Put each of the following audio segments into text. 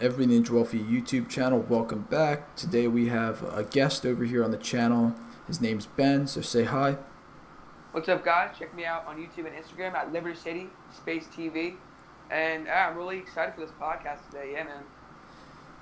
Everything in Joelphia YouTube channel. Welcome back. Today we have a guest over here on the channel. His name's Ben, so say hi. What's up, guys? Check me out on YouTube and Instagram at Liberty City Space TV. And I'm really excited for this podcast today. Yeah, man.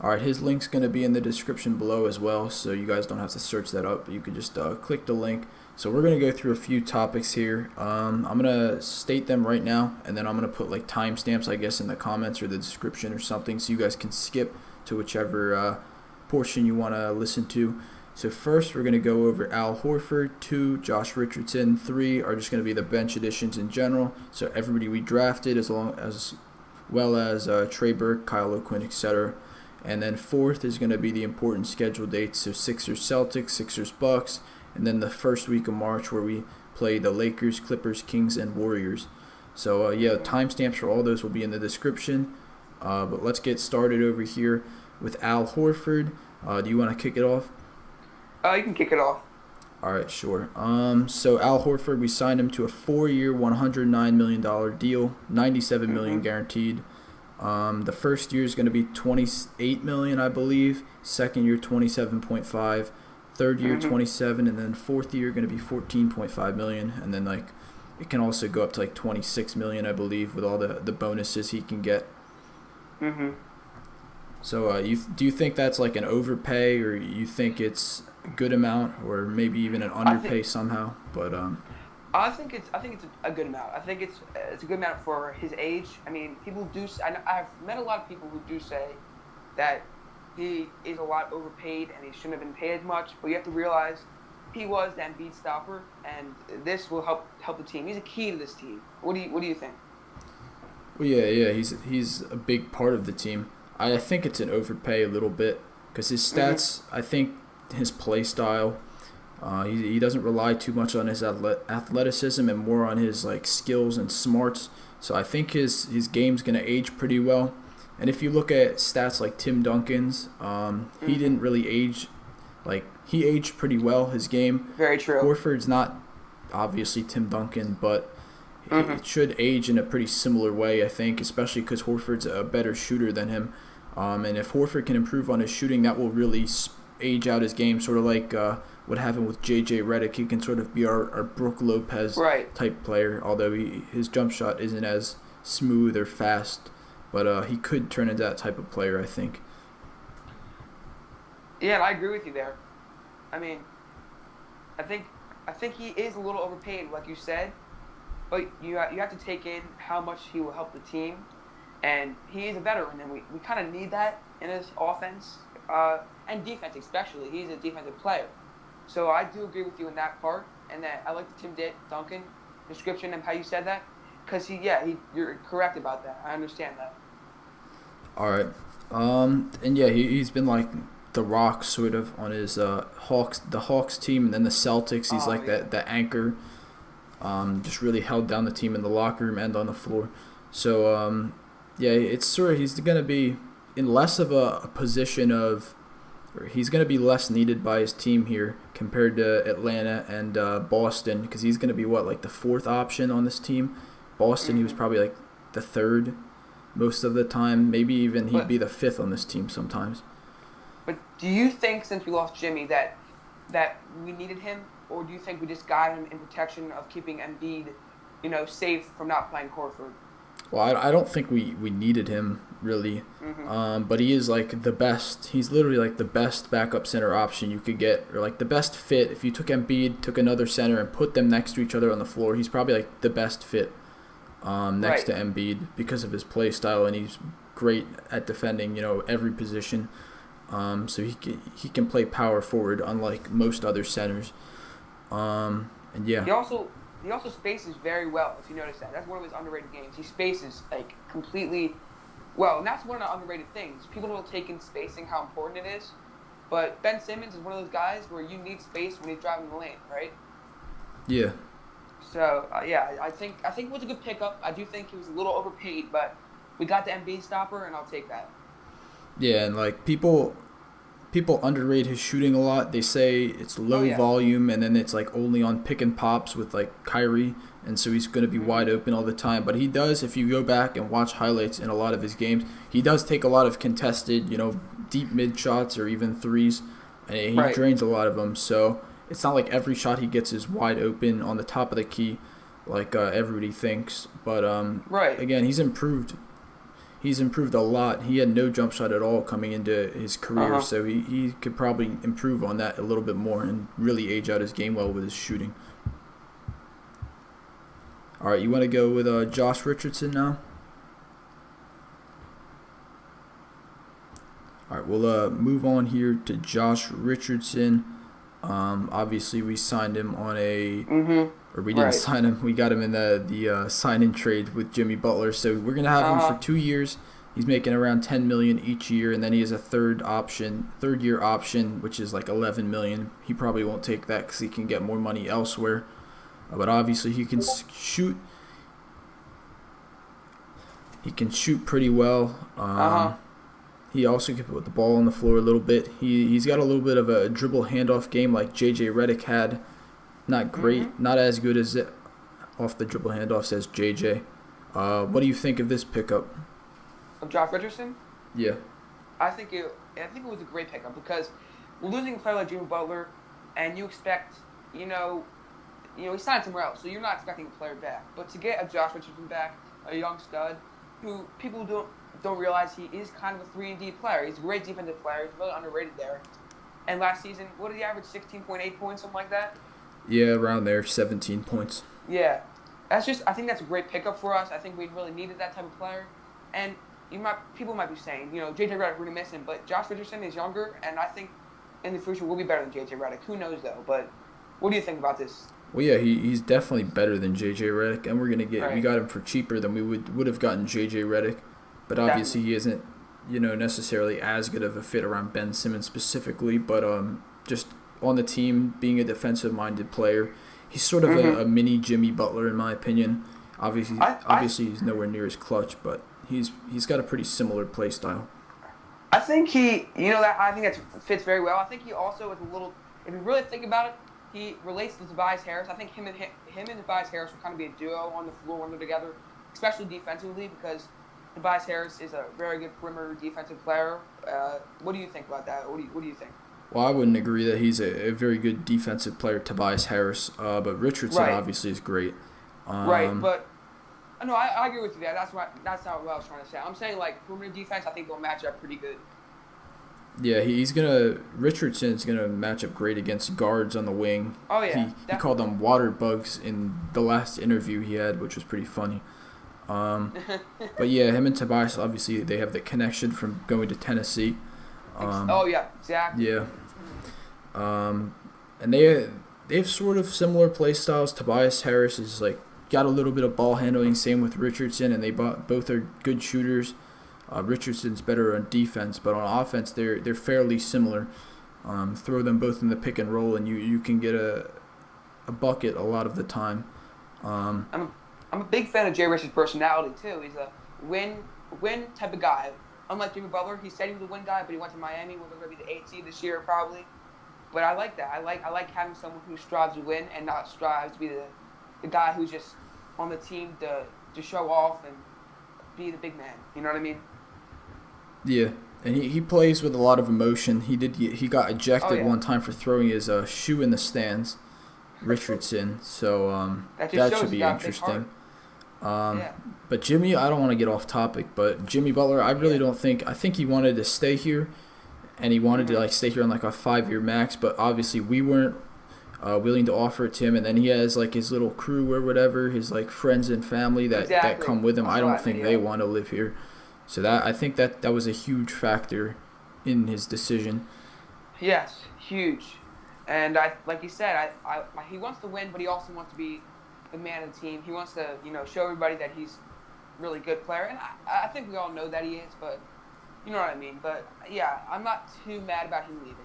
Alright, his link's going to be in the description below as well, so you guys don't have to search that up. You can just click the link. So we're going to go through a few topics here. I'm going to state them right now, and then I'm going to put like timestamps, I guess, in the comments or the description or something, so you guys can skip to whichever portion you want to listen to. So first, we're going to go over Al Horford. 2, Josh Richardson. 3 are just going to be the bench additions in general. So everybody we drafted, as well as Trey Burke, Kyle O'Quinn, etc. And then 4th is going to be the important schedule dates. So Sixers Celtics, Sixers Bucks, and then the first week of March where we play the Lakers, Clippers, Kings, and Warriors. So timestamps for all those will be in the description. But let's get started over here with Al Horford. Do you want to kick it off? You can kick it off. All right, sure. So Al Horford, we signed him to a 4-year, $109 million deal, $97 million guaranteed. The first year is going to be $28 million, I believe. Second year, $27.5. Third year, $27, and then fourth year going to be $14.5 million, and then like it can also go up to like $26 million, I believe, with all the bonuses he can get. So do you think that's like an overpay, or you think it's a good amount, or maybe even an underpay somehow? But I think it's a good amount. I think it's a good amount for his age. I mean, people do. I've met a lot of people who do say that he is a lot overpaid and he shouldn't have been paid as much. But you have to realize he was the Embiid stopper, and this will help the team. He's a key to this team. What do you think? Well, yeah, he's a big part of the team. I think it's an overpay a little bit because his stats. I think his play style. He doesn't rely too much on his athleticism and more on his like skills and smarts. So I think his game's gonna age pretty well. And if you look at stats like Tim Duncan's, he didn't really age. Like he aged pretty well, his game. Very true. Horford's not obviously Tim Duncan, but it should age in a pretty similar way, I think, especially because Horford's a better shooter than him. And if Horford can improve on his shooting, that will really age out his game, sort of like what happened with J.J. Redick. He can sort of be our Brook Lopez type player, although his jump shot isn't as smooth or fast. But he could turn into that type of player, I think. Yeah, and I agree with you there. I mean, I think he is a little overpaid, like you said. But you have to take in how much he will help the team. And he is a veteran, and we kind of need that in his offense and defense especially. He's a defensive player. So I do agree with you in that part, and that I like the Tim Duncan description and how you said that. Because you're correct about that. I understand that. All right. And yeah, he's been like the rock sort of on his Hawks team, and then the Celtics. He's the anchor. Just really held down the team in the locker room and on the floor. So it's sort of he's going to be in less of a position of, or he's going to be less needed by his team here compared to Atlanta and Boston, because he's going to be like the 4th option on this team. Boston, he was probably like the 3rd most of the time. Maybe even he'd be the 5th on this team sometimes. But do you think, since we lost Jimmy, that we needed him, or do you think we just got him in protection of keeping Embiid, safe from not playing Horford? Well, I don't think we needed him really, but he is like the best. He's literally like the best backup center option you could get, or like the best fit. If you took Embiid, took another center, and put them next to each other on the floor, he's probably like the best fit. Next to Embiid because of his play style, and he's great at defending, every position. So he can play power forward, unlike most other centers. And yeah. He also spaces very well, if you notice that. That's one of his underrated games. He spaces like completely well, and that's one of the underrated things. People don't take in spacing, how important it is. But Ben Simmons is one of those guys where you need space when he's driving the lane, right? Yeah. So I think it was a good pickup. I do think he was a little overpaid, but we got the Embiid stopper, and I'll take that. Yeah, and like people people underrate his shooting a lot. They say it's Oh low yeah. volume and then it's like only on pick and pops with like Kyrie, and so he's going to be Hmm. wide open all the time. But he does, if you go back and watch highlights in a lot of his games, he does take a lot of contested, deep mid shots or even threes, and he Right. drains a lot of them. So it's not like every shot he gets is wide open on the top of the key, like everybody thinks. But Right. again, he's improved. He's improved a lot. He had no jump shot at all coming into his Uh career, huh. so he could probably improve on that a little bit more and really age out his game well with his shooting. All right, you want to go with Josh Richardson now? All right, we'll move on here to Josh Richardson. Obviously, we signed him on Mhm. or we didn't Right. sign him. We got him in the sign-in trade with Jimmy Butler. So we're gonna have him Uh for huh. 2 years. He's making around 10 million each year, and then he has a third year option, which is like 11 million. He probably won't take that because he can get more money elsewhere. But obviously, he can shoot. He can shoot pretty well. Uh huh. He also can put the ball on the floor a little bit. He's got a little bit of a dribble handoff game like JJ Redick had. Not Mhm. great, not as good as it off the dribble handoffs as JJ. What do you think of this pickup? Of Josh Richardson. Yeah, I think it was a great pickup because losing a player like Jimmy Butler, and you expect, you know, he signed somewhere else, so you're not expecting a player back. But to get a Josh Richardson back, a young stud, who people don't realize he is kind of a 3-and-D player. He's a great defensive player. He's really underrated there. And last season, what did he average? 16.8 points, something like that. yeah, around there, 17 points. Yeah, I think that's a great pickup for us. I think we really needed that type of player. And people might be saying, JJ Redick, we're gonna miss him, but Josh Richardson is younger, and I think in the future will be better than JJ Redick. Who knows though? But what do you think about this? Well, yeah, he's definitely better than JJ Redick, and we Right. got him for cheaper than we would have gotten JJ Redick, but obviously Definitely. he isn't, necessarily as good of a fit around Ben Simmons specifically, but just on the team being a defensive minded player, he's sort of Hmm. a mini Jimmy Butler in my opinion. Obviously, I he's nowhere near as clutch, but he's got a pretty similar play style. I think I think that fits very well. I think he also is a little. If you really think about it, he relates to Tobias Harris. I think him and Tobias Harris will kind of be a duo on the floor when they're together, especially defensively because Tobias Harris is a very good perimeter defensive player. What do you think about that? What do you think? Well, I wouldn't agree that he's a very good defensive player, Tobias Harris, but Richardson Right, obviously is great. right, Um, but no, I agree with you there. That's not what I was trying to say. I'm saying like perimeter defense. I think they'll match up pretty good. Yeah, Richardson's gonna match up great against guards on the wing. Oh yeah, He called them water bugs in the last interview he had, which was pretty funny. definitely. But yeah, him and Tobias obviously they have the connection from going to Tennessee. Oh yeah, exactly. Yeah, and they have sort of similar play styles. Tobias Harris is like got a little bit of ball handling. Same with Richardson, and they both are good shooters. Richardson's better on defense, but on offense they're fairly similar. Throw them both in the pick and roll, and you can get a bucket a lot of the time. Um, I'm a big fan of Jay Rich's personality too. He's a win type of guy. Unlike Jimmy Butler, he said he was a win guy, but he went to Miami, where they're going to be the 8th seed this year probably. But I like that. I like having someone who strives to win and not strives to be the guy who's just on the team to show off and be the big man. You know what I mean? yeah, and he plays with a lot of emotion. He got Oh ejected yeah. one time for throwing his shoe in the stands. Richardson, so That just that shows should he be got a big interesting. heart. Yeah. But Jimmy, I don't want to get off topic, but Jimmy Butler, I really Yeah. don't think. I think he wanted to stay here, and he wanted to Mhm. like stay here on like a 5-year max. But obviously, we weren't willing to offer it to him. And then he has like his little crew or whatever, his like friends and family that Exactly. come with him. I I saw don't that think video. they want to live here. So I think that was a huge factor in his decision. Yes, huge. And like you said, he wants to win, but he also wants to be the man of the team. He wants to, show everybody that he's a really good player. And I think we all know that he is, but you know what I mean. But yeah, I'm not too mad about him leaving.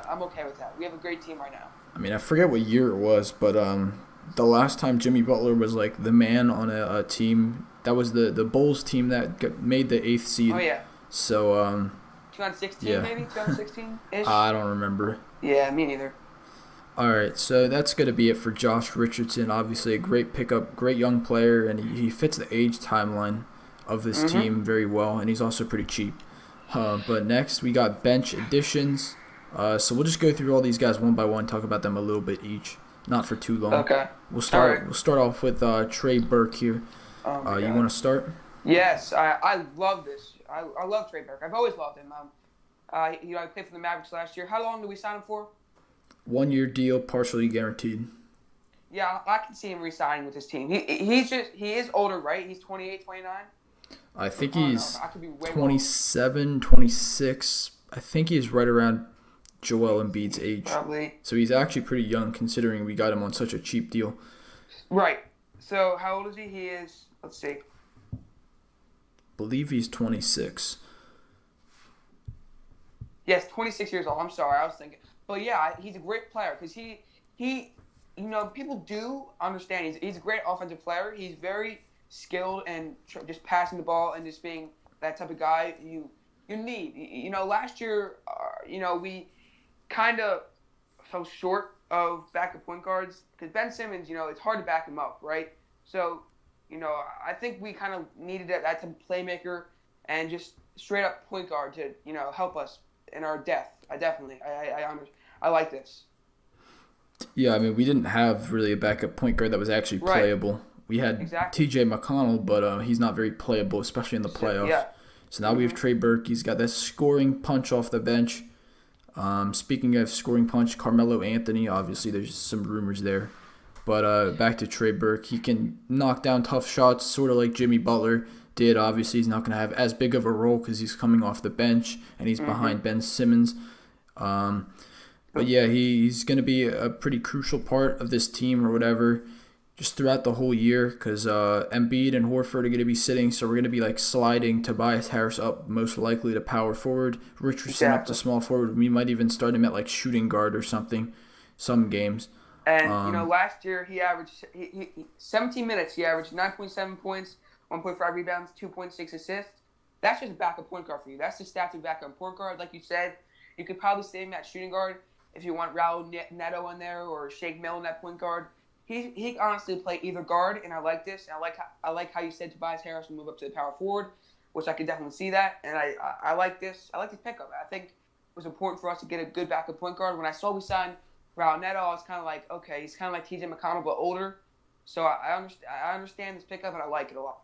I'm okay with that. We have a great team right now. I mean, I forget what year it was, but the last time Jimmy Butler was like the man on a team, that was the Bulls team that made the 8th seed. Oh yeah. So 2016 Yeah. maybe 2016-ish. I don't remember. Yeah, me neither. All right, so that's going to be it for Josh Richardson. Obviously, a great pickup, great young player, and he fits the age timeline of this team very well, and he's also pretty cheap. But next, we got bench additions. So we'll just go through all these guys one by one, talk about them a little bit each, not for too long. Okay. We'll start. Right. We'll start off with Trey Burke here. You want to start? Yes, I love this. I love Trey Burke. I've always loved him. I played for the Mavericks last year. How long did we sign him for? 1 year deal, partially guaranteed. Yeah, I can see him re-signing with his team. He is older, right? He's 28, 29? I think he's I could be way 27, 26. I think he's right around Joel Embiid's age. Probably. So he's actually pretty young considering we got him on such a cheap deal. Right. So how old is he? He is, let's see. Believe he's 26. Yes, 26 years old. I'm sorry, I was thinking. But yeah, he's a great player because he people do understand he's a great offensive player. He's very skilled and just passing the ball and just being that type of guy you need. Last year, we kind of fell short of backup point guards because Ben Simmons, it's hard to back him up, right? So, I think we kind of needed that type of playmaker and just straight up point guard to, help us in our depth. I like this. Yeah, I mean, we didn't have really a backup point guard that was actually playable. We had TJ McConnell, but he's not very playable, especially in the playoffs. Yeah. So now we have Trey Burke. He's got that scoring punch off the bench. Speaking of scoring punch, Carmelo Anthony, obviously there's some rumors there. But back to Trey Burke. He can knock down tough shots, sort of like Jimmy Butler did. Obviously, he's not going to have as big of a role because he's coming off the bench and he's behind Ben Simmons. But yeah, he's going to be a pretty crucial part of this team or whatever just throughout the whole year because Embiid and Horford are going to be sitting, so we're going to be like sliding Tobias Harris up most likely to power forward, Richardson up to small forward. We might even start him at like shooting guard or something some games. And, last year he averaged 17 minutes. He averaged 9.7 points, 1.5 rebounds, 2.6 assists. That's just a backup point guard for you. That's the stats of backup point guard. Like you said, you could probably save him at shooting guard if you want Raul Neto in there or Shake Milton at point guard. He can honestly play either guard, and I like this. And I like how you said Tobias Harris will move up to the power forward, which I can definitely see that. And I like this. I like this pickup. I think it was important for us to get a good backup point guard. When I saw we signed Raul Neto, I was kind of like, okay, he's kind of like TJ McConnell but older. So I understand this pickup, and I like it a lot.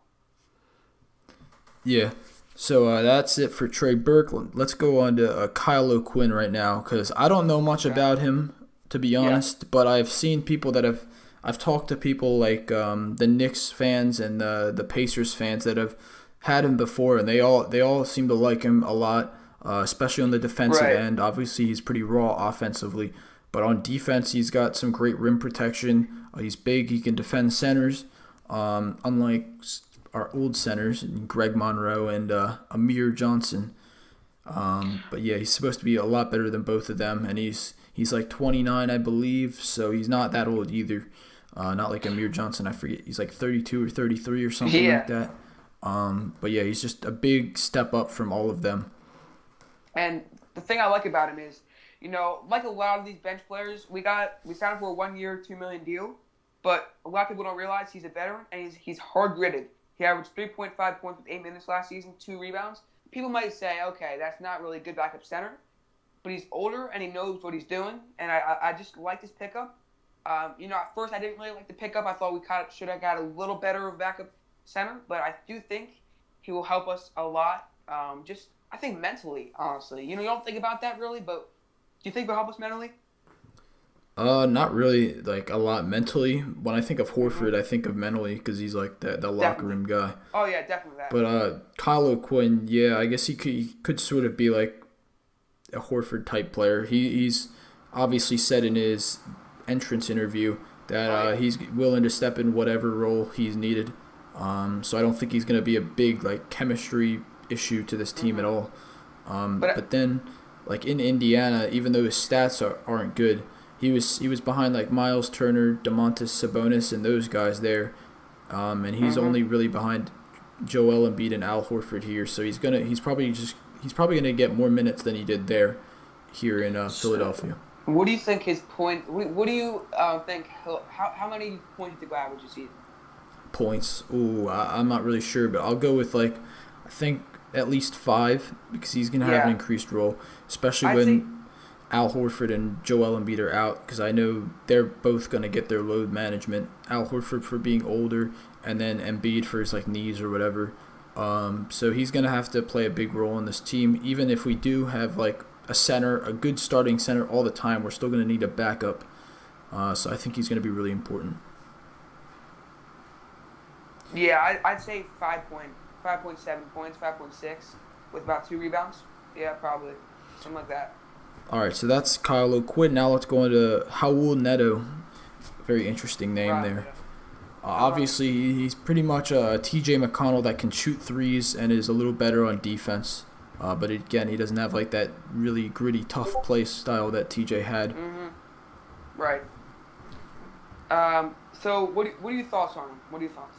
Yeah. So that's it for Trey Burke. Let's go on to Kyle O'Quinn right now because I don't know much about him, to be honest, but I've seen people that I've talked to people like the Knicks fans and the Pacers fans that have had him before, and they all seem to like him a lot, especially on the defensive end. Obviously, he's pretty raw offensively, but on defense, he's got some great rim protection. He's big. He can defend centers, unlike our old centers, Greg Monroe and Amir Johnson. But yeah, he's supposed to be a lot better than both of them, and he's like 29, I believe, so he's not that old either. Not like Amir Johnson, I forget. He's like 32 or 33 or something like that. But yeah, he's just a big step up from all of them. And the thing I like about him is, like a lot of these bench players, we signed him for a 1 year, $2 million deal, but a lot of people don't realize he's a veteran and he's hard gritted. He averaged 3.5 points with 8 minutes last season, 2 rebounds. People might say, okay, that's not really a good backup center, but he's older and he knows what he's doing, and I just like this pickup. At first I didn't really like the pickup. I thought we should have got a little better of backup center, but I do think he will help us a lot. I think mentally, honestly. You don't think about that really, but do you think he'll help us mentally? Not really, like a lot mentally. When I think of Horford, I think of mentally because he's like the locker room guy. Oh yeah, definitely that. But Kyle O'Quinn, yeah, I guess he could sort of be like a Horford type player. He's obviously said in his entrance interview that he's willing to step in whatever role he's needed. So I don't think he's gonna be a big like chemistry issue to this team at all. But then, like in Indiana, even though his stats aren't good. He was behind like Miles Turner, Domantas Sabonis, and those guys there, and he's only really behind Joel Embiid and Al Horford here. So he's probably just he's probably going to get more minutes than he did there here in Philadelphia. What do you think his point? What do you think? How many points did he average this season? Points. Ooh, I'm not really sure, but I'll go with I think at least 5 because he's going to have an increased role, especially when Al Horford and Joel Embiid are out, because I know they're both going to get their load management. Al Horford for being older, and then Embiid for his knees or whatever. So he's going to have to play a big role in this team. Even if we do have a center, a good starting center all the time, we're still going to need a backup. So I think he's going to be really important. Yeah, I'd say 5.7 points, 5.6, with about 2 rebounds. Yeah, probably. Something like that. All right, so that's Kyle O'Quinn. Now let's go into Raul Neto. Very interesting name there. Obviously, he's pretty much a T.J. McConnell that can shoot threes and is a little better on defense. But again, he doesn't have that really gritty, tough play style that T.J. had. Mm-hmm. Right. So what are your thoughts on him? What are your thoughts?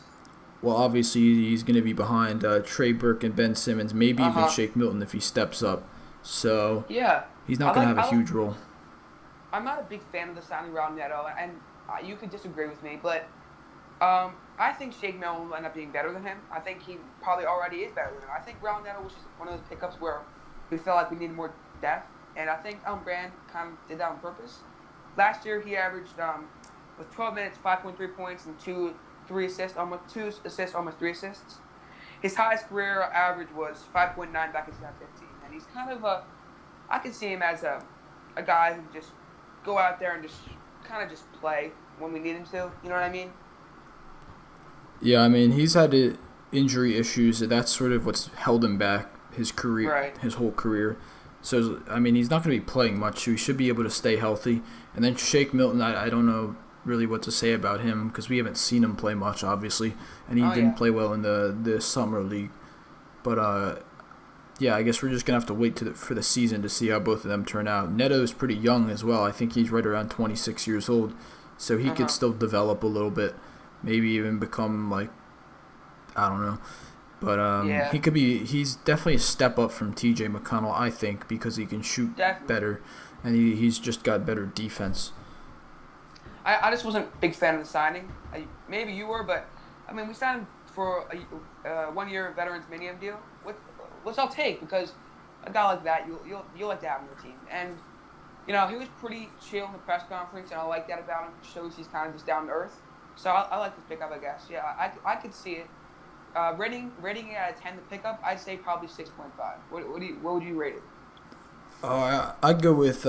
Well, obviously, he's going to be behind Trey Burke and Ben Simmons, maybe even Shake Milton if he steps up. So he's not going to have a huge role. I'm not a big fan of the signing Raul Neto, and you could disagree with me, but I think Shake Milton will end up being better than him. I think he probably already is better than him. I think Raul Neto was just one of those pickups where we felt like we needed more depth, and I think Brand kind of did that on purpose. Last year, he averaged, with 12 minutes, 5.3 points and 2 assists, almost 3 assists. His highest career average was 5.9 back in 2015, and he's kind of I can see him as a guy who just go out there and just kind of just play when we need him to. You know what I mean? Yeah, I mean, he's had injury issues. That's sort of what's held him back his career, his whole career. So, I mean, he's not going to be playing much. So he should be able to stay healthy. And then Shake Milton, I don't know really what to say about him because we haven't seen him play much, obviously. And he didn't play well in the summer league. But, yeah, I guess we're just going to have to wait for the season to see how both of them turn out. Neto's pretty young as well. I think he's right around 26 years old. So he could still develop a little bit. Maybe even become I don't know. But he's definitely a step up from T.J. McConnell, I think, because he can shoot better. And he's just got better defense. I just wasn't a big fan of the signing. Maybe you were, but I mean, we signed for a 1-year veterans minimum deal, which I'll take because a guy like that you'll like to have on your team. And he was pretty chill in the press conference, and I like that about him. It shows he's kind of just down to earth. So I like this pickup, I guess. Yeah, I could see it. Rating it out of 10 to pick up, I'd say probably 6.5. What would you rate it? I'd go with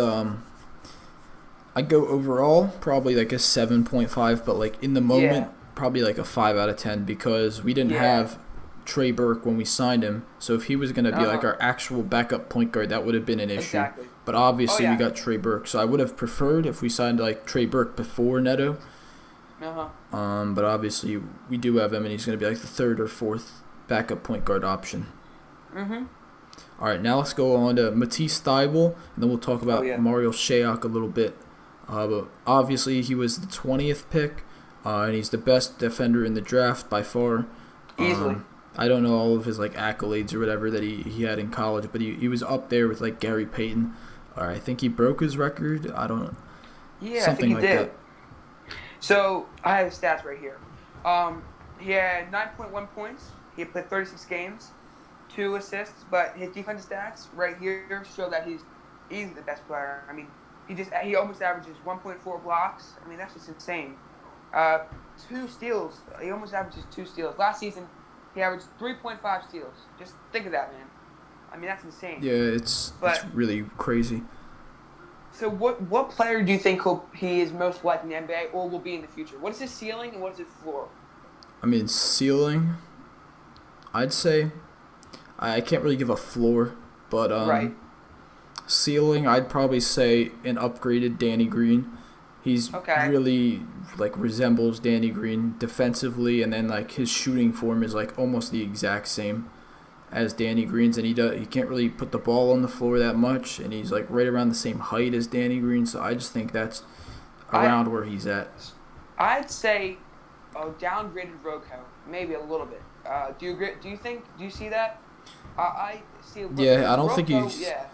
I'd go overall probably a 7.5, but in the moment probably a 5 out of 10 because we didn't have Trey Burke when we signed him. So if he was going to be our actual backup point guard, that would have been an issue. Exactly. But obviously we got Trey Burke, so I would have preferred if we signed Trey Burke before Neto. But obviously we do have him, and he's going to be the 3rd or 4th backup point guard option. All right, now let's go on to Matisse Thybulle, and then we'll talk about Mario Shayok a little bit. But obviously he was the 20th pick, and he's the best defender in the draft by far. Easily. I don't know all of his accolades or whatever that he had in college, but he was up there with Gary Payton. I think he broke his record. I don't know. Yeah, something I think he did. That. So I have his stats right here. He had 9.1 points. He played 36 games, 2 assists, but his defensive stats right here show that he's easily the best player. I mean, he almost averages 1.4 blocks. I mean, that's just insane. 2 steals. He almost averages 2 steals. Last season, he averaged 3.5 steals. Just think of that, man. I mean, that's insane. Yeah, it's really crazy. So what player do you think he is most like in the NBA or will be in the future? What is his ceiling and what is his floor? I mean, ceiling, I'd say, I can't really give a floor, but ceiling, I'd probably say an upgraded Danny Green. He's really resembles Danny Green defensively, and then his shooting form is almost the exact same as Danny Green's, and he can't really put the ball on the floor that much, and he's right around the same height as Danny Green, so I just think that's around where he's at. I'd say downgraded Rocco, maybe a little bit. Do you agree? Do you see that? I see. Yeah, I don't think Rocco, he's. yeah,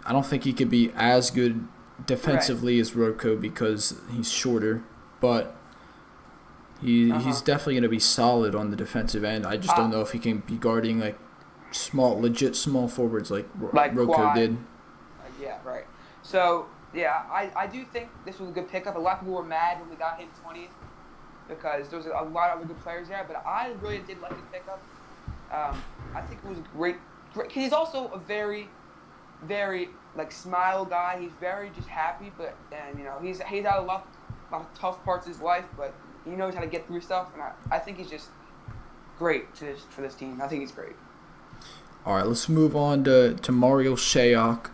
I don't think he could be as good right. defensively as Roko because he's shorter, but Uh he's huh. definitely going to be solid on the defensive end. I just don't know if he can be guarding like legit small forwards like Like Roko Quad. did. Yeah, right. So yeah, I do think this was a good pickup. A lot of people were mad when we got him 20th because there was a lot of other good players there, but I really did like his pickup. I think it was great. Great. He's also a very, very like smile guy. He's very just happy, but and he's had a lot of tough parts of his life, but he knows how to get through stuff, and I think he's just great for this team. I think he's great. All right, let's move on to Mario Shayok.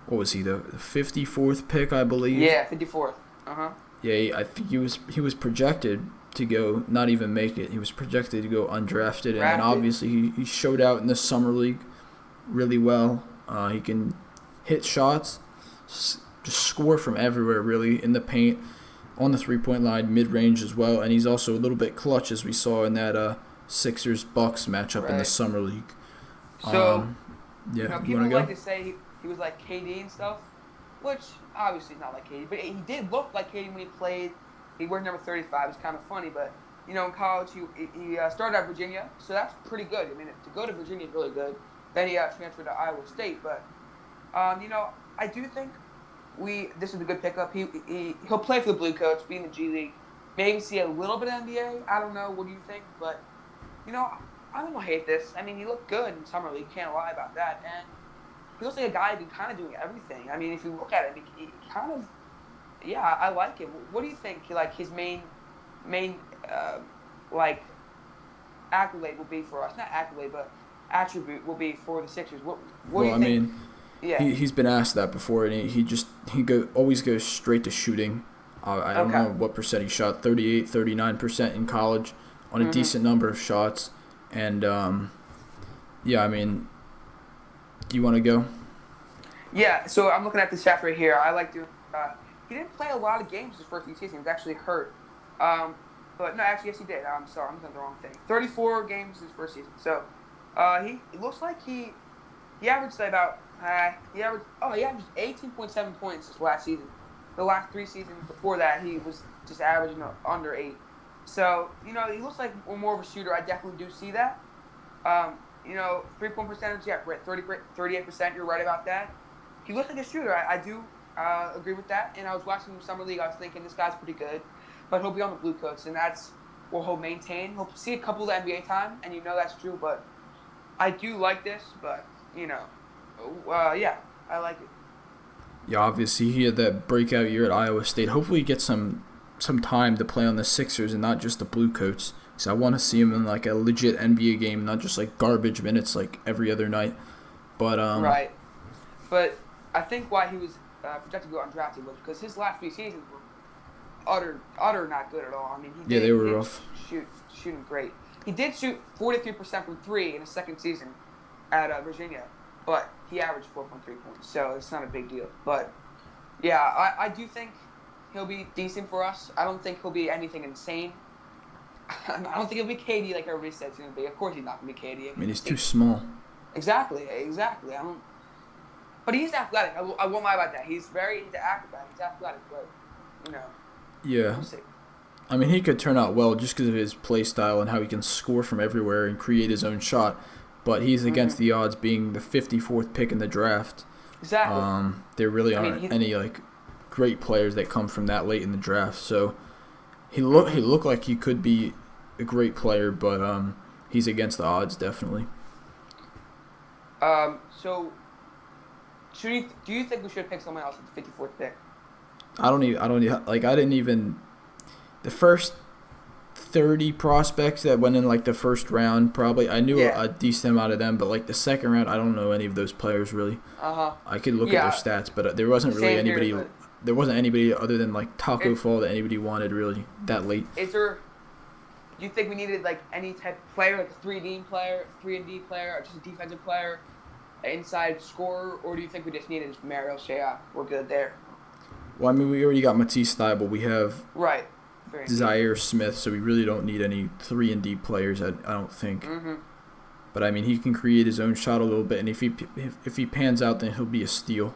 What was he, the 54th pick, I believe? Yeah, 54th. Uh huh. Yeah, I think he was projected to go not even make it. He was projected to go undrafted, and then Drafted. obviously he showed out in the summer league really well. He can hit shots, just score from everywhere really in the paint, on the 3-point line, mid range as well, and he's also a little bit clutch as we saw in that Sixers Bucks matchup in the Right. summer league. So Yeah, you people want to like go? to say he was like KD and stuff, which obviously not like KD, but he did look like KD when he played. He wore number 35. It's kind of funny, but in college he started at Virginia, so that's pretty good. I mean, to go to Virginia is really good. Then he transferred to Iowa State, but I do think this is a good pickup. He'll play for the Blue Coats, be in the G League, maybe see a little bit of NBA. I don't know. What do you think? But you know, I don't hate this. I mean, he looked good in summer league. Can't lie about that. And he looks like a guy who's kind of doing everything. I mean, if you look at him, he kind of, yeah, I like him. What do you think? Like his main, uh, like accolade will be for us? Not accolade, but attribute will be for the Sixers. What do Well, you I think? mean, Yeah. he's been asked that before, and he always goes straight to shooting. I don't Okay. know what percent he shot, 38, 39% in college on a Mhm. decent number of shots. And, yeah, I mean, do you want to go? Yeah. So I'm looking at the stats right here. I like to. He didn't play a lot of games his first few seasons. He was actually hurt. Um, but no, actually, yes, he did. I'm sorry, I'm looking at the wrong thing. 34 games his first season. So, he it looks like he averaged about he averaged 18.7 points this last season. The last 3 seasons before that, he was just averaging under 8. So he looks like more of a shooter. I definitely do see that. 3-point percentage, yeah, right, 38%. You're right about that. He looks like a shooter. I do agree with that. And I was watching him summer league. I was thinking this guy's pretty good, but he'll be on the Blue Coats, and that's what he'll maintain. He'll see a couple of NBA time, and that's true. But I do like this. But yeah, I like it. Yeah, obviously he had that breakout year at Iowa State. Hopefully he gets some time to play on the Sixers and not just the Blue Coats. So I want to see him in like a legit NBA game, not just like garbage minutes like every other night. But Right. But I think why he was projected to go undrafted was because his last few seasons were utter not good at all. I mean, yeah, they he were didn't rough. shooting great. He did shoot 43% from three in his second season at Virginia, but he averaged 4.3 points, so it's not a big deal. But yeah, I do think he'll be decent for us. I don't think he'll be anything insane. I don't think he'll be KD like everybody says he's going to be. Of course, he's not going to be KD. I mean, he's too small. Exactly. I don't. But he's athletic. I won't lie about that. He's an acrobat. He's athletic, but Yeah. we'll see. I mean, he could turn out well just because of his play style and how he can score from everywhere and create his own shot. But he's against the odds being the 54th pick in the draft. Exactly. There really I mean, aren't any like great players that come from that late in the draft. So he looked like he could be a great player, but he's against the odds definitely. So do you think we should pick someone else at the 54th pick? I didn't even the first 30 prospects that went in like the first round probably I knew Yeah. a decent amount of them, but like the second round I don't know any of those players really. Uh-huh. I could look Yeah. at their stats, but there wasn't really Same here, anybody. but There wasn't anybody other than like Taco It- Fall that anybody wanted really that late. do you think we needed like any type of player, like a 3D player, 3D player, or just a defensive player, an inside scorer, or do you think we just needed Mario Shea? We're good there. Well, I mean, we already got Matisse Thybulle. We have Right. Very Zaire Smith, so we really don't need any 3 and D players. I don't think. Mm-hmm. But I mean, he can create his own shot a little bit, and if he pans out, then he'll be a steal.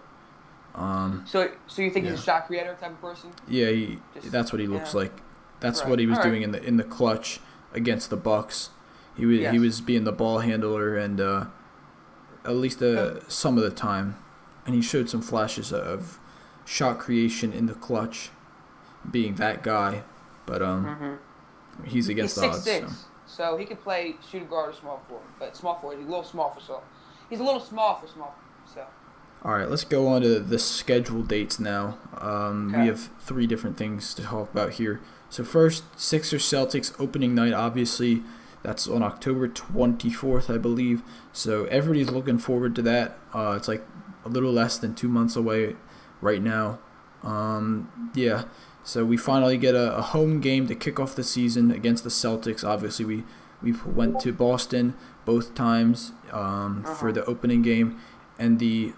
So you think Yeah, he's a shot creator type of person? yeah, Just that's what he looks yeah. like. That's Right. what he was All right. doing in the clutch against the Bucks. He Yes. was being the ball handler and at least Yep. some of the time, and he showed some flashes of shot creation in the clutch, being that guy. But Mhm. he's He's against the six odds. So. six, so he could play shooting guard or small forward. But small forward, he's a little small for so. He's a little small for small. So All right, let's go on to the schedule dates now. We okay. have three different things to talk about here. So first, Sixers Celtics opening night. Obviously, that's on October 24th, I believe. So everybody's looking forward to that. It's like a little less than 2 months away right now. Yeah. So we finally get a home game to kick off the season against the Celtics. Obviously, we went to Boston both times for the opening game and the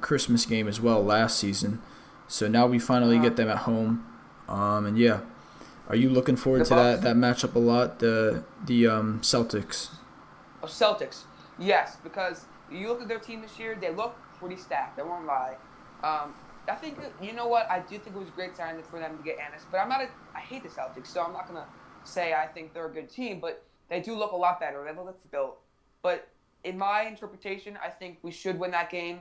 Christmas game as well last season. So now we finally get them at home. And yeah, are you looking forward The to Bucks. that matchup a lot? The Celtics. Oh, Celtics. Yes, because you look at their team this year, they look pretty stacked. I won't lie. I think you know what? I do think it was a great sign for them to get Ennis, but I hate the Celtics, so I'm not gonna say I think they're a good team, but they do look a lot better. They look built. But in my interpretation, I think we should win that game.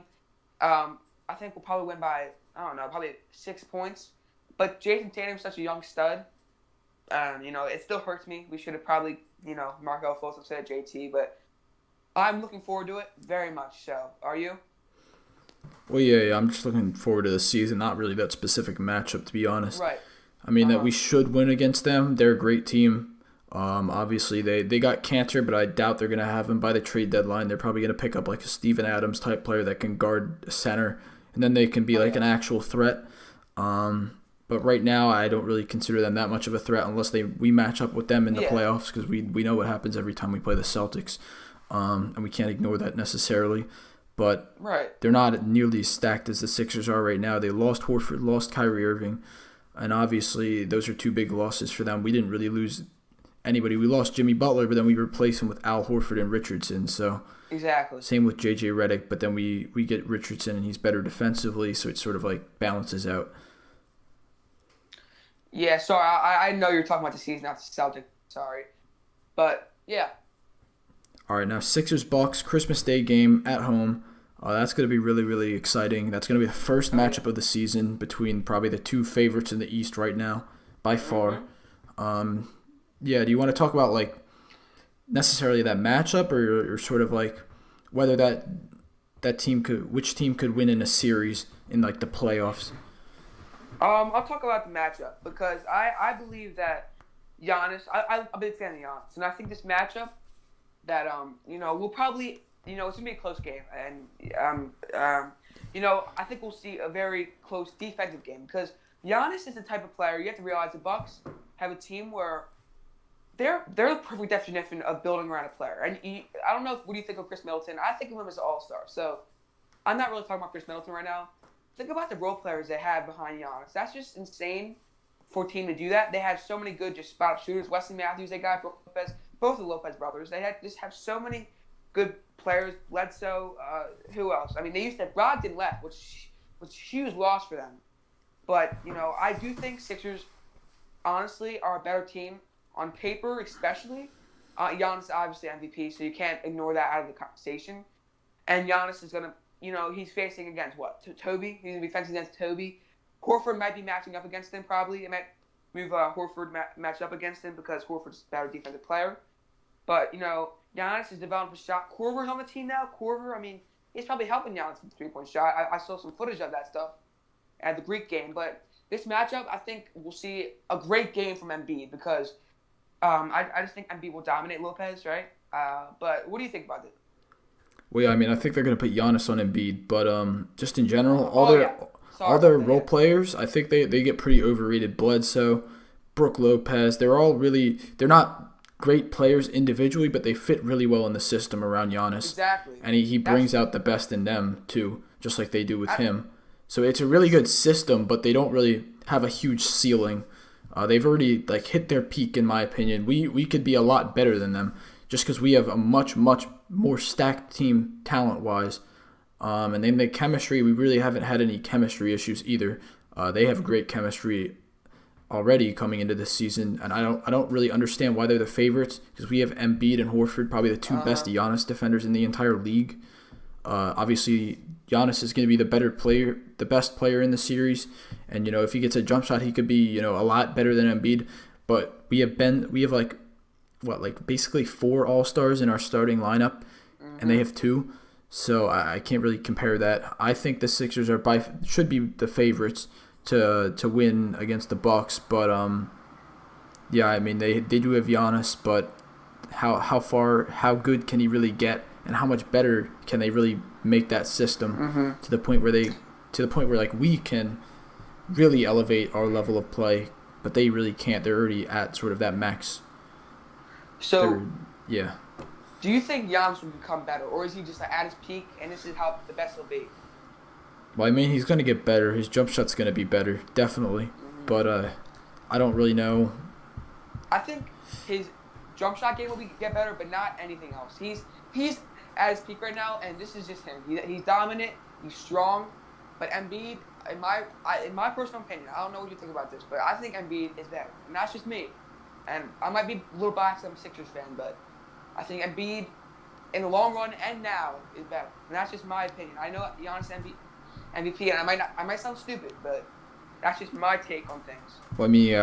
I think we'll probably win by I don't know, probably 6 points. But Jason Tatum's such a young stud. It still hurts me. We should have probably, Markel Fultz instead of JT, but I'm looking forward to it very much so. Are you? Well, yeah, I'm just looking forward to the season. Not really that specific matchup, to be honest. Right. I mean that Uh-huh. we should win against them. They're a great team. Obviously they got Cantor, but I doubt they're gonna have him by the trade deadline. They're probably gonna pick up like a Steven Adams type player that can guard a center, and then they can be like an actual threat. But right now, I don't really consider them that much of a threat unless we match up with them in the Yeah. playoffs, because we know what happens every time we play the Celtics, and we can't ignore that necessarily. But Right. they're not nearly as stacked as the Sixers are right now. They lost Horford, lost Kyrie Irving, and obviously those are two big losses for them. We didn't really lose anybody. We lost Jimmy Butler, but then we replaced him with Al Horford and Richardson. So Exactly. same with JJ Redick, but then we get Richardson and he's better defensively, so it sort of like balances out. Yeah, sorry. I know you're talking about the season, not the Celtics. Sorry. But, yeah. All right, now Sixers Bucks Christmas Day game at home. That's going to be really, really exciting. That's going to be the first matchup of the season between probably the two favorites in the East right now, by far. Yeah, do you want to talk about like necessarily that matchup, or sort of like whether which team could win in a series in like the playoffs? I'll talk about the matchup because I believe that Giannis. I'm a big fan of Giannis, and I think this matchup that we'll probably it's gonna be a close game, and I think we'll see a very close defensive game because Giannis is the type of player you have to realize the Bucks have a team where they're the perfect definition of building around a player, and I don't know what do you think of Chris Middleton. I think of him as an all-star, so I'm not really talking about Chris Middleton right now. Think about the role players they have behind Giannis. That's just insane for a team to do that. They have so many good just spot-up shooters. Wesley Matthews, they got Brook Lopez, both of the Lopez brothers. They just have so many good players. Bledsoe, who else? I mean, they used to have Brogdon left, which was a huge loss for them. But, I do think Sixers, honestly, are a better team on paper, especially. Giannis obviously MVP, so you can't ignore that out of the conversation. And Giannis is going to he's facing against what? Toby. He's going to be fencing against Toby. Horford might be matching up against him, probably. It might move Horford match up against him because Horford's a better defensive player. But, Giannis has developed a shot. Korver's on the team now. Korver, I mean, he's probably helping Giannis with the three-point shot. I saw some footage of that stuff at the Greek game. But this matchup, I think we'll see a great game from Embiid because I just think Embiid will dominate Lopez, right? But what do you think about it? Well, yeah, I mean, I think they're going to put Giannis on Embiid, but just in general, Sorry all their about that, role yeah. players, I think they get pretty overrated. Bledsoe, Brook Lopez, they're not great players individually, but they fit really well in the system around Giannis. Exactly. And he brings out the best in them, too, just like they do with him. So it's a really good system, but they don't really have a huge ceiling. They've already hit their peak, in my opinion. We could be a lot better than them. just because we have a much, much more stacked team talent-wise. And then the chemistry, we really haven't had any chemistry issues either. They have great chemistry already coming into this season, and I don't really understand why they're the favorites, because we have Embiid and Horford, probably the two best Giannis defenders in the entire league. Obviously, Giannis is going to be the better player, the best player in the series, and if he gets a jump shot, he could be a lot better than Embiid. But we have basically 4 All-Stars in our starting lineup, and they have 2. So I can't really compare that. I think the Sixers should be the favorites to win against the Bucks, but yeah, I mean they do have Giannis, but how good can he really get, and how much better can they really make that system to the point where like we can really elevate our level of play, but they really can't. They're already at sort of that max. So yeah. Do you think Giannis will become better, or is he just at his peak and this is how the best he'll be? Well, I mean, he's going to get better. His jump shot's going to be better, definitely. But I don't really know. I think his jump shot game will get better, but not anything else. He's at his peak right now, and this is just him. He's dominant. He's strong. But Embiid, in my personal opinion, I don't know what you think about this, but I think Embiid is better. And that's just me. And I might be a little biased. I'm a Sixers fan, but I think Embiid, in the long run and now, is better. And that's just my opinion. I know Giannis MVP, and I might sound stupid, but that's just my take on things. Well, I mean,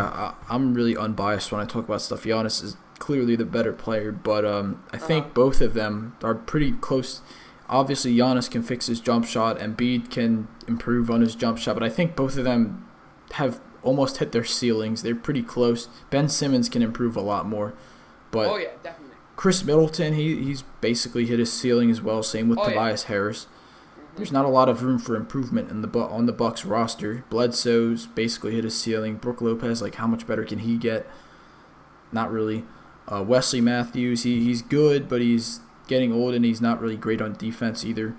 I'm really unbiased when I talk about stuff. Giannis is clearly the better player, but I think both of them are pretty close. Obviously, Giannis can fix his jump shot, and Embiid can improve on his jump shot, but I think both of them have almost hit their ceilings. They're pretty close. Ben Simmons can improve a lot more, but oh yeah, definitely. Chris Middleton, he's basically hit his ceiling as well. Same with Tobias Harris. There's not a lot of room for improvement on the Bucks roster. Bledsoe's basically hit his ceiling. Brook Lopez, like, how much better can he get? Not really. Wesley Matthews, he's good, but he's getting old and he's not really great on defense either.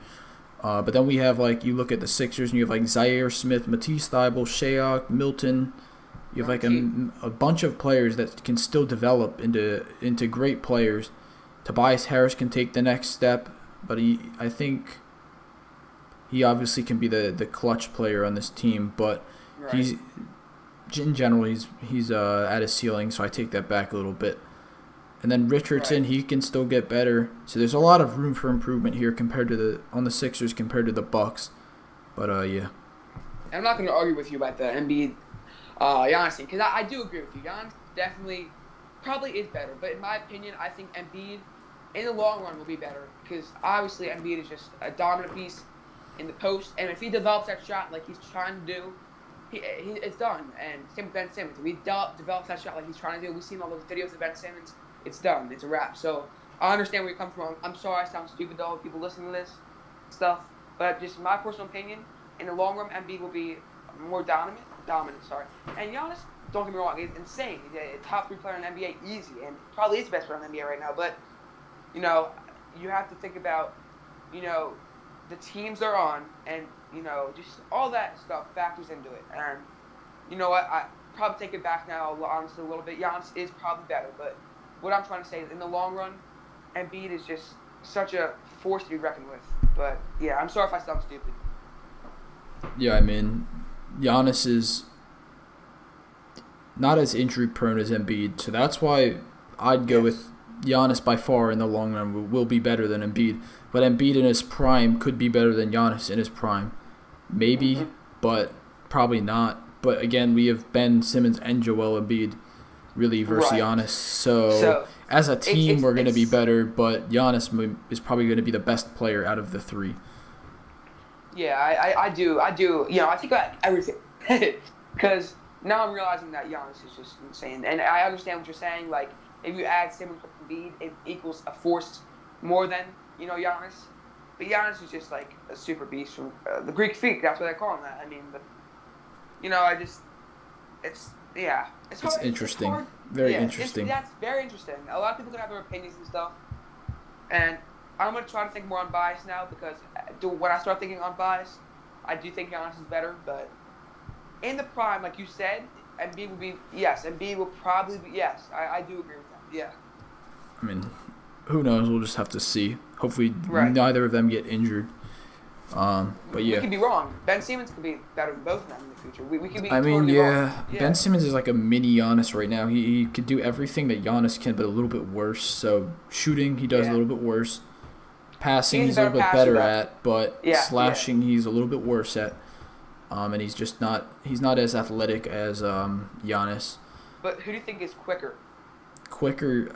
But then we have, like, you look at the Sixers and you have, like, Zaire Smith, Matisse Thybulle, Shea, Milton. You have, like, a bunch of players that can still develop into great players. Tobias Harris can take the next step, but I think he obviously can be the clutch player on this team, but he's in general he's at his ceiling, so I take that back a little bit. And then Richardson, he can still get better. So there's a lot of room for improvement here on the Sixers compared to the Bucks. But yeah. I'm not going to argue with you about the Embiid Giannis thing, because I do agree with you. Giannis definitely probably is better, but in my opinion, I think Embiid in the long run will be better, because obviously Embiid is just a dominant piece in the post, and if he develops that shot like he's trying to do, it's done. And same with Ben Simmons. If he develops that shot like he's trying to do, we've seen all those videos of Ben Simmons, it's done. It's a wrap. So I understand where you come from. I'm sorry I sound stupid, though, people listening to this stuff, but just my personal opinion, in the long run, Embiid will be more dominant, And Giannis, don't get me wrong, he's insane. He's a top 3 player in the NBA, easy, and probably is the best player in the NBA right now. But, you have to think about, the teams they're on, and, just all that stuff factors into it. And, you know what, I probably take it back now, honestly, a little bit. Giannis is probably better, but what I'm trying to say is, in the long run, Embiid is just such a force to be reckoned with. But, yeah, I'm sorry if I sound stupid. Yeah, I mean, Giannis is not as injury-prone as Embiid, so that's why I'd go with Giannis by far in the long run will be better than Embiid. But Embiid in his prime could be better than Giannis in his prime. Maybe, but probably not. But again, we have Ben Simmons and Joel Embiid really versus Giannis. So as a team, we're going to be better, but Giannis is probably going to be the best player out of the 3. Yeah, I do. I think about everything. Because now I'm realizing that Giannis is just insane. And I understand what you're saying. Like, if you add Simmons with Embiid, it equals a force more than, Giannis. But Giannis is just like a super beast from the Greek freak. That's what they call him that. I mean, but, it's hard. It's interesting. It's hard. Very interesting. That's very interesting. A lot of people can have their opinions and stuff. And I'm going to try to think more unbiased now, because when I start thinking unbiased, I do think Giannis is better. But in the prime, like you said, Embiid will probably be, yes. I do agree with that, yeah. I mean, who knows? We'll just have to see. Hopefully, Right. neither of them get injured. But yeah. We could be wrong. Ben Simmons could be better than both of them in the future. We could be I mean, totally yeah, wrong. Yeah. Ben Simmons is like a mini Giannis right now. He could do everything that Giannis can, but a little bit worse. So shooting, he does a Yeah. little bit worse. Passing, He's he's a a little better bit better passer, at, but Yeah, slashing, he's a little bit worse at. And he's just not. He's not as athletic as Giannis. But who do you think is quicker? Quicker.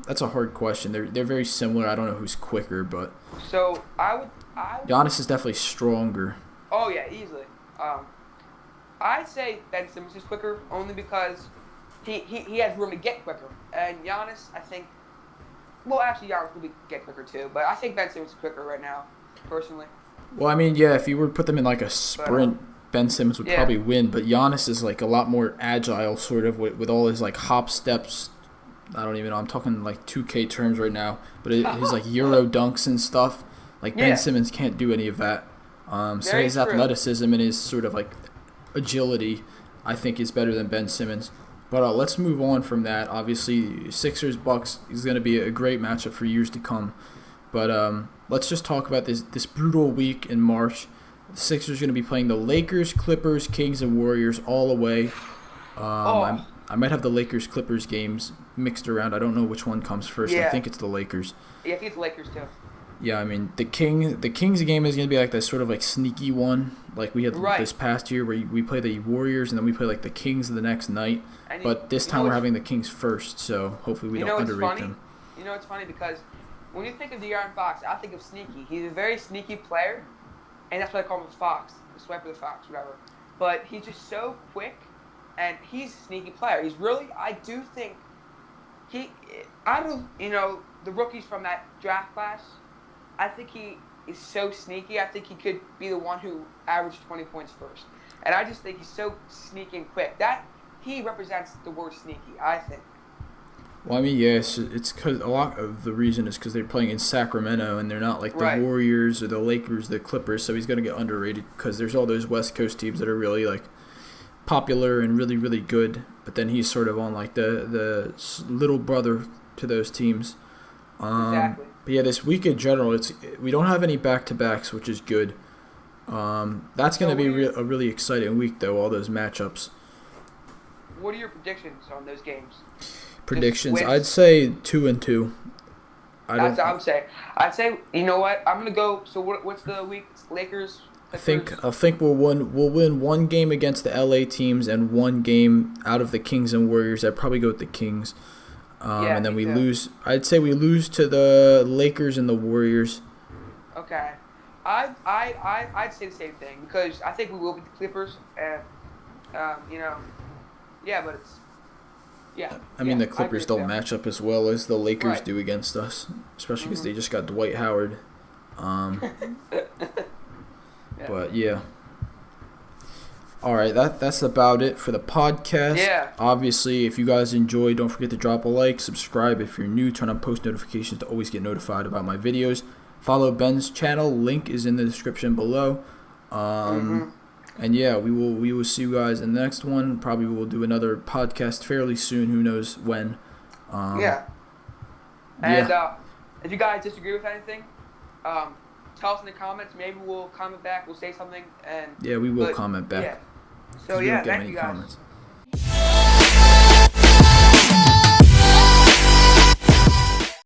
That's a hard question. They're very similar. I don't know who's quicker, but So I would. Giannis is definitely stronger. Oh yeah, easily. I'd say Ben Simmons is quicker only because he has room to get quicker, and Giannis, I think. Well, actually, Giannis will get quicker too, but I think Ben Simmons is quicker right now, personally. Well, I mean, yeah, if you were to put them in like a sprint, Ben Simmons would yeah. probably win, but Giannis is like a lot more agile, sort of, with all his like hop steps. I don't even know. I'm talking like 2K terms right now, but his like Euro dunks and stuff. Like Yeah. Ben Simmons can't do any of that. So Very his true. athleticism and his sort of like agility, I think, is better than Ben Simmons. But let's move on from that. Obviously, Sixers Bucks is going to be a great matchup for years to come. But let's just talk about this brutal week in March. The Sixers are going to be playing the Lakers, Clippers, Kings, and Warriors all away. I might have the Lakers-Clippers games mixed around. I don't know which one comes first. I Yeah. think it's the Lakers. Yeah, I think it's the Lakers too. Yeah, I mean, the Kings game is going to be like this sort of like sneaky one, like we had Right. this past year where we play the Warriors and then we play like the Kings the next night. And But this you time know we're what's- having the Kings first, so hopefully we you don't know what's underrate funny? them. You know, it's funny because when you think of De'Aaron Fox, I think of sneaky. He's a very sneaky player, and that's why I call him Fox, the swiper the Fox, whatever. But he's just so quick, and he's a sneaky player. He's really, I do think, out of, the rookies from that draft class, I think he is so sneaky. I think he could be the one who averaged 20 points first. And I just think he's so sneaky and quick. He represents the word sneaky, I think. Well, I mean, yes, it's because a lot of the reason is because they're playing in Sacramento and they're not like the Right. Warriors or the Lakers, the Clippers. So he's going to get underrated because there's all those West Coast teams that are really like popular and really, really good. But then he's sort of on like the little brother to those teams. Exactly. But yeah, this week in general, we don't have any back-to-backs, which is good. That's going to be a really exciting week, though. All those matchups. What are your predictions on those games? Predictions, wins. I'd say 2-2. That's what I would say. I'd say, you know what? I'm gonna go. So what's the week? Lakers. I think we'll win one game against the LA teams and one game out of the Kings and Warriors. I'd probably go with the Kings. And then me we too. lose. I'd say we lose to the Lakers and the Warriors. Okay. I'd say the same thing because I think we will beat the Clippers and yeah, but it's I mean, yeah, the Clippers I agree don't with match up as well as the Lakers Right. do against us, especially because Mhm. they just got Dwight Howard. Yeah. But yeah. All right, that's about it for the podcast. Yeah. Obviously, if you guys enjoy, don't forget to drop a like, subscribe if you're new, turn on post notifications to always get notified about my videos. Follow Ben's channel, link is in the description below. And yeah, we will see you guys in the next one. Probably we'll do another podcast fairly soon. Who knows when? Yeah. And if you guys disagree with anything, tell us in the comments. Maybe we'll comment back. We'll say something. And Yeah, we will comment back. Yeah. 'cause So we yeah, don't get thank many you guys. comments.